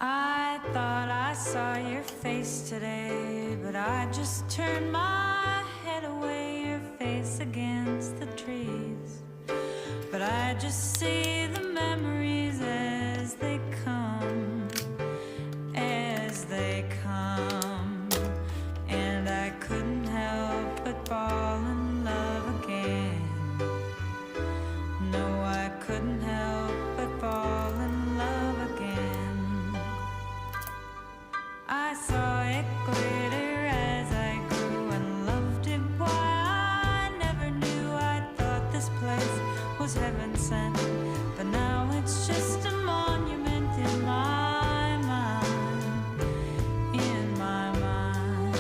I thought I saw your face today, but I just turned my head away, your face against the trees. But I just see the memories as they come, and I couldn't help but fall in love again. No, I couldn't help but fall in love again. I saw it glitter as I grew and loved it. Why I never knew. I thought this place was heaven sent, but now it's just a monument in my mind, in my mind.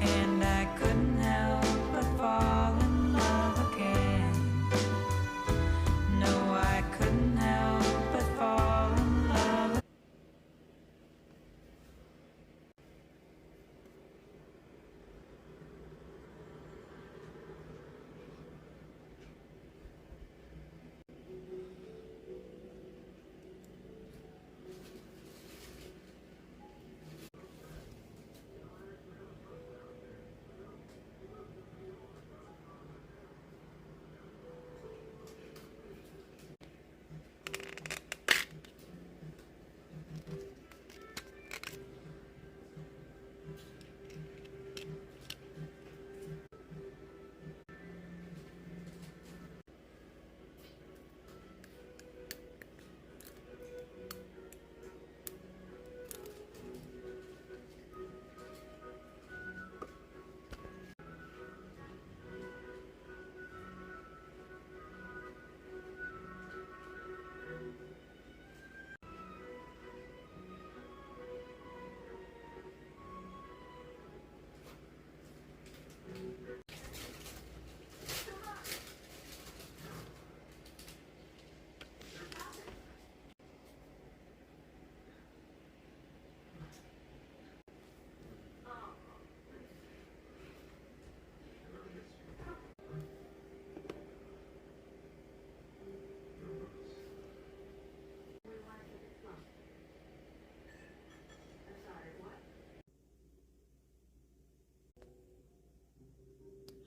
And I couldn't help but fall in love again. No, I couldn't help but fall in love.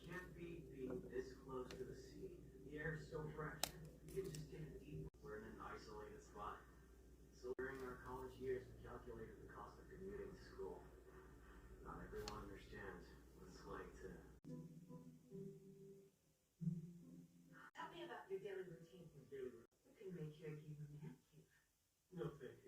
Can't beat being this close to the sea. The air is so fresh. You can just take a deep. We're in an isolated spot. So during our college years, we calculated the cost of commuting to school. Not everyone understands what it's like to. Tell me about your daily routine. What can make you a human man cave? No thanks.